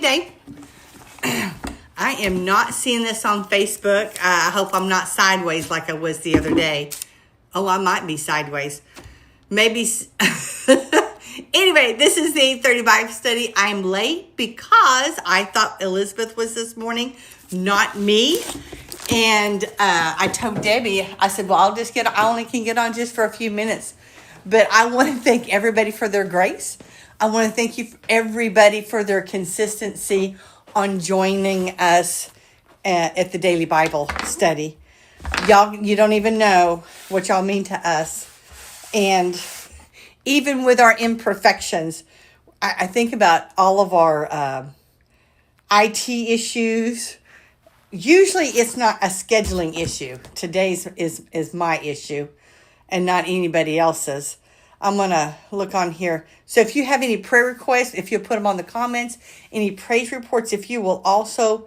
day. I am not seeing this on Facebook. I hope I'm not sideways like I was the other day. Oh, I might be sideways. Maybe. Anyway, this is the 8:30 Bible study. I'm late because I thought Elizabeth was this morning, not me. And I told Debbie, I said, well, I only can get on just for a few minutes. But I want to thank everybody for their grace. I want to thank you, everybody, for their consistency on joining us at the Daily Bible Study. Y'all, you don't even know what y'all mean to us. And even with our imperfections, I think about all of our IT issues. Usually it's not a scheduling issue. Today's is my issue and not anybody else's. I'm going to look on here. So if you have any prayer requests, if you'll put them on the comments, any praise reports, if you will also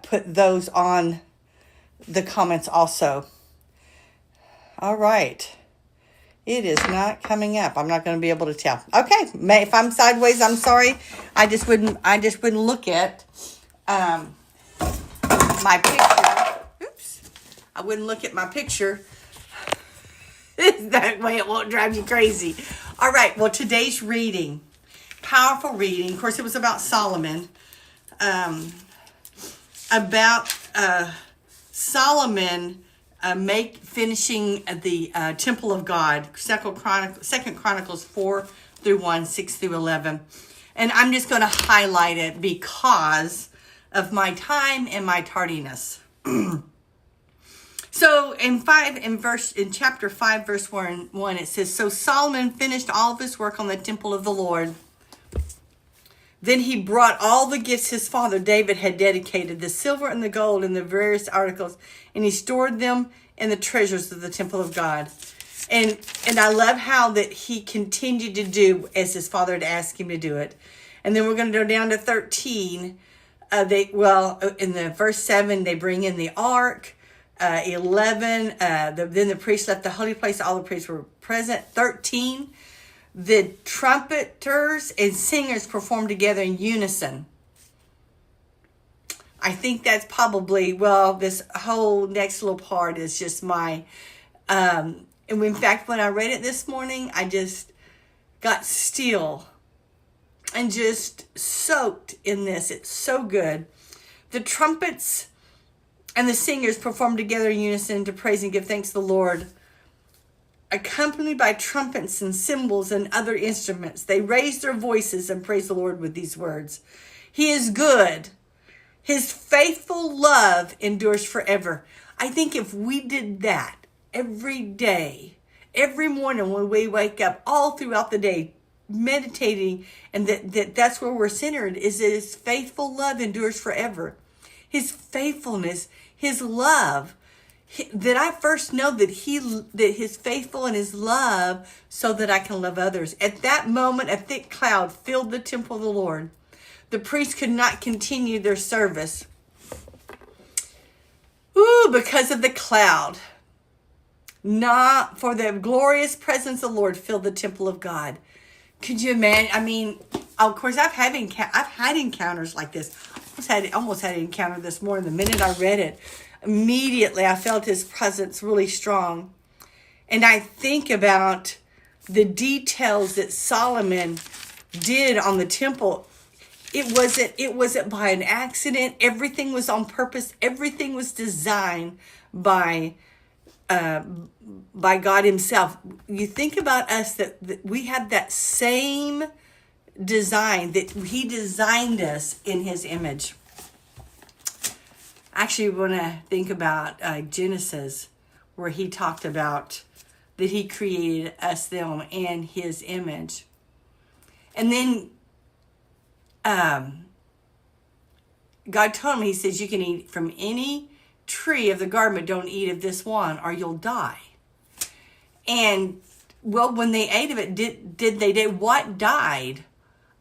put those on the comments also. All right. It is not coming up. I'm not going to be able to tell. Okay. If I'm sideways, I'm sorry. I just wouldn't look at my picture. Oops. I wouldn't look at my picture. That way it won't drive you crazy. All right. Well, today's reading, powerful reading. Of course, it was about Solomon. About Solomon finishing the temple of God. Second Chronicles 4-1, 6-11. And I'm just going to highlight it because of my time and my tardiness. So in chapter 5, verse 1, it says, so Solomon finished all of his work on the temple of the Lord. Then he brought all the gifts his father David had dedicated, the silver and the gold and the various articles, and he stored them in the treasures of the temple of God. And I love how that he continued to do as his father had asked him to do it. And then we're going to go down to 13. In the verse 7, they bring in the ark. 11, then the priest left the holy place. All the priests were present. 13, the trumpeters and singers performed together in unison. I think that's probably, this whole next little part is just my, and in fact, when I read it this morning, I just got still and just soaked in this. It's so good. The trumpets and the singers performed together in unison to praise and give thanks to the Lord. Accompanied by trumpets and cymbals and other instruments, they raised their voices and praised the Lord with these words. He is good. His faithful love endures forever. I think if we did that every day, every morning when we wake up, all throughout the day, meditating, and that's where we're centered, is that his faithful love endures forever. His faithfulness, his love, that I first know that his faithful and his love so that I can love others. At that moment, a thick cloud filled the temple of the Lord. The priests could not continue their service. Because of the cloud. Not for the glorious presence of the Lord filled the temple of God. Could you imagine? I mean, of course, I've had encounters like this. Almost had an encounter this morning. The minute I read it, immediately I felt his presence really strong. And I think about the details that Solomon did on the temple. It wasn't by an accident. Everything was on purpose. Everything was designed by God himself. You think about us that we have that same design, that he designed us in his image. Actually, when I think about Genesis, where he talked about that he created us, them, in his image. And then God told him, he says, you can eat from any tree of the garden, but don't eat of this one or you'll die. And when they ate of it, did they what died?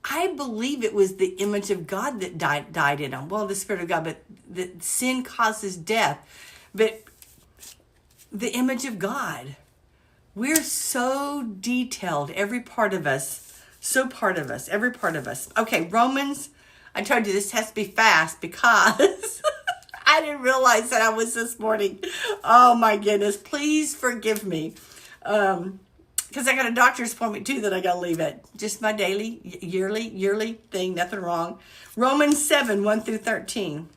I believe it was the image of God that died in them. Well, the Spirit of God, but the sin causes death. But the image of God. We're so detailed, every part of us. So part of us, every part of us. Okay, Romans I told you this has to be fast because I didn't realize that I was this morning. Oh my goodness. Please forgive me. Because I got a doctor's appointment too that I got to leave at. Just my daily, yearly thing. Nothing wrong. Romans 7, 1 through 13.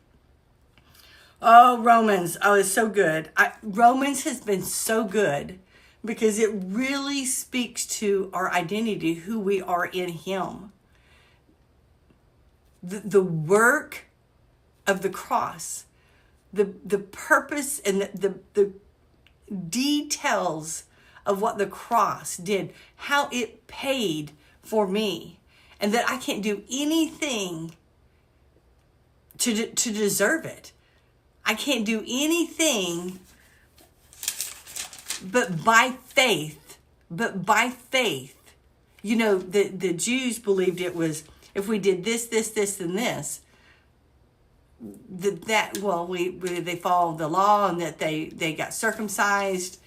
Oh, Romans. Oh, it's so good. Romans has been so good because it really speaks to our identity, who we are in Him. The work of the cross, the purpose and the details of what the cross did, how it paid for me, and that I can't do anything to deserve it. I can't do anything but by faith. You know, the Jews believed it was, if we did this, and this, they followed the law and that they got circumcised.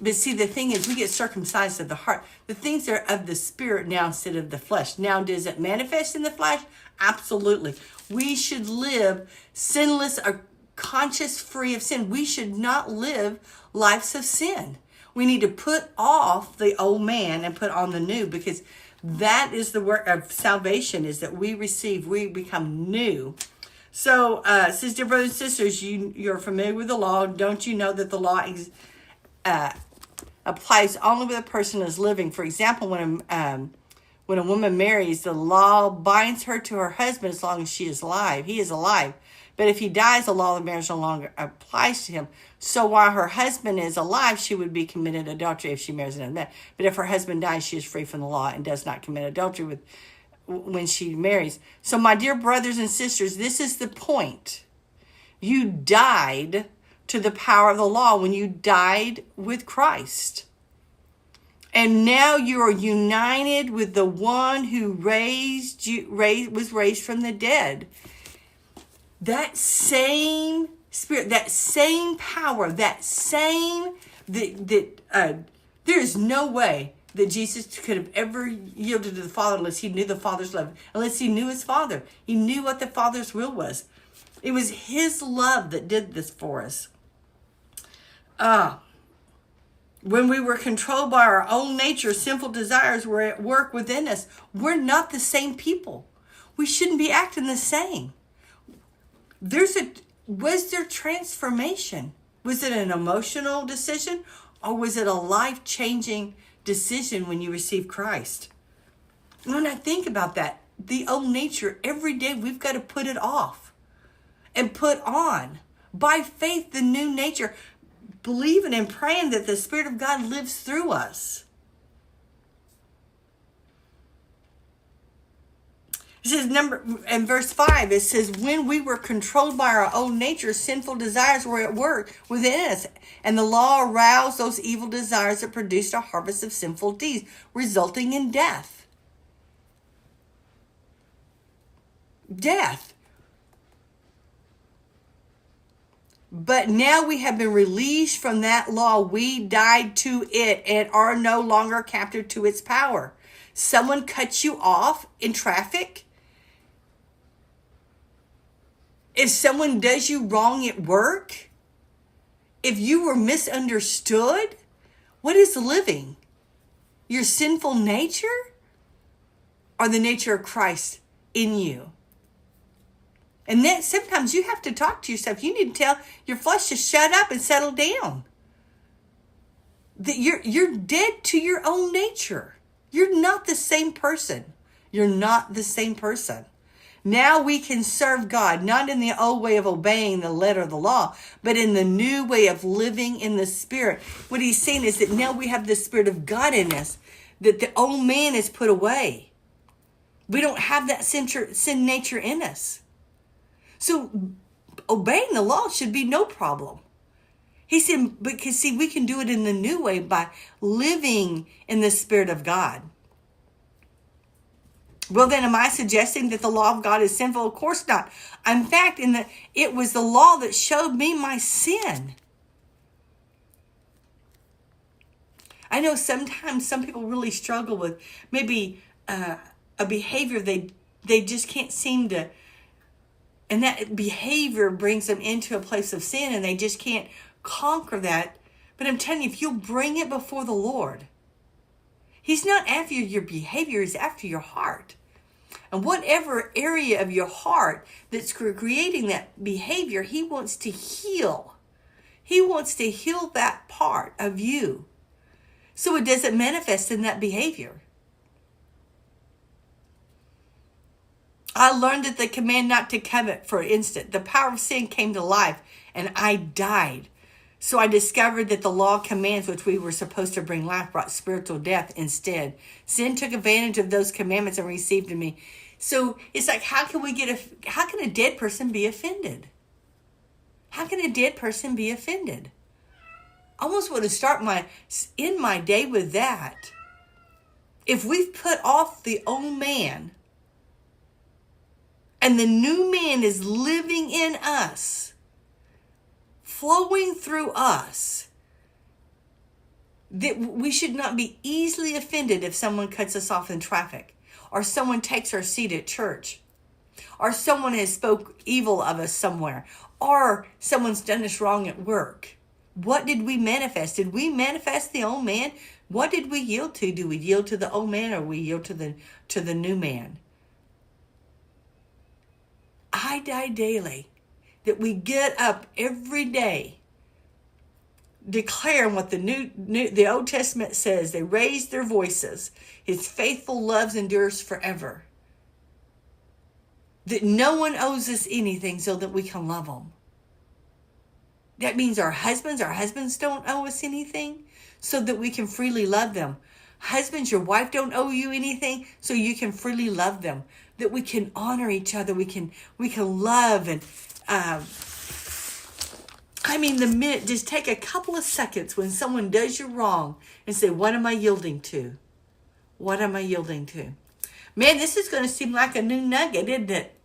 But see, the thing is, we get circumcised of the heart. The things are of the spirit now instead of the flesh. Now, does it manifest in the flesh? Absolutely. We should live sinless or conscious free of sin. We should not live lives of sin. We need to put off the old man and put on the new, because that is the work of salvation, is that we become new. So, says, dear brothers and sisters, you're familiar with the law. Don't you know that the law applies only when a person is living? For example, when a woman marries, the law binds her to her husband as long as she is alive. He is alive. But if he dies, the law of marriage no longer applies to him. So while her husband is alive, she would be committed adultery if she marries another man. But if her husband dies, she is free from the law and does not commit adultery when she marries. So my dear brothers and sisters, this is the point. You died to the power of the law when you died with Christ. And now you are united with the one who was raised from the dead. That same spirit, that same power, there is no way that Jesus could have ever yielded to the Father unless he knew the Father's love, unless he knew his Father. He knew what the Father's will was. It was his love that did this for us. When we were controlled by our own nature, sinful desires were at work within us. We're not the same people. We shouldn't be acting the same. Was there transformation? Was it an emotional decision, or was it a life-changing decision when you received Christ? When I think about that, the old nature, every day we've got to put it off and put on, by faith, the new nature, believing and praying that the Spirit of God lives through us. It says in verse 5, it says, when we were controlled by our own nature, sinful desires were at work within us, and the law aroused those evil desires that produced a harvest of sinful deeds, resulting in death. Death. But now we have been released from that law. We died to it and are no longer captive to its power. Someone cuts you off in traffic. If someone does you wrong at work, if you were misunderstood, what is living? Your sinful nature or the nature of Christ in you? And then sometimes you have to talk to yourself. You need to tell your flesh to shut up and settle down. That you're dead to your own nature. You're not the same person. You're not the same person. Now we can serve God, not in the old way of obeying the letter of the law, but in the new way of living in the Spirit. What he's saying is that now we have the Spirit of God in us, that the old man is put away. We don't have that sin nature in us. So obeying the law should be no problem. He said, because see, we can do it in the new way by living in the Spirit of God. Well, then, am I suggesting that the law of God is sinful? Of course not. In fact, it was the law that showed me my sin. I know sometimes some people really struggle with maybe a behavior they just can't seem And that behavior brings them into a place of sin, and they just can't conquer that. But I'm telling you, if you'll bring it before the Lord, He's not after your behavior, He's after your heart. And whatever area of your heart that's creating that behavior, He wants to heal. He wants to heal that part of you so it doesn't manifest in that behavior. I learned that the command not to covet, for instance, the power of sin came to life and I died. So I discovered that the law commands which we were supposed to bring life brought spiritual death instead. Sin took advantage of those commandments and received in me. So it's like, how can a dead person be offended? How can a dead person be offended? I almost want to start my day with that. If we've put off the old man and the new man is living in us, flowing through us, that we should not be easily offended if someone cuts us off in traffic, or someone takes our seat at church, or someone has spoke evil of us somewhere, or someone's done us wrong at work. What did we manifest? Did we manifest the old man? What did we yield to? Do we yield to the old man, or we yield to the new man? I die daily. That we get up every day declaring what the Old Testament says. They raise their voices. His faithful love endures forever. That no one owes us anything so that we can love them. That means our husbands don't owe us anything so that we can freely love them. Husbands, your wife don't owe you anything so you can freely love them. That we can honor each other. We can love and just take a couple of seconds when someone does you wrong and say, what am I yielding to? What am I yielding to? Man, this is going to seem like a new nugget, isn't it?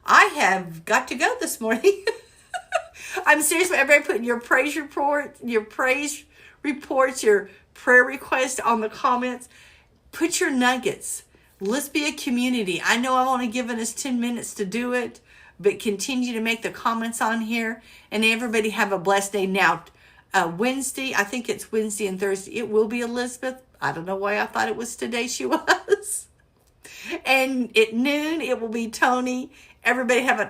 I have got to go this morning. I'm serious. Everybody put your praise reports, your prayer requests on the comments. Put your nuggets. Let's be a community. I know I've only given us 10 minutes to do it, but continue to make the comments on here. And everybody have a blessed day. Now, Wednesday, I think it's Wednesday and Thursday, it will be Elizabeth. I don't know why I thought it was today she was. And at noon, it will be Tony. Everybody have an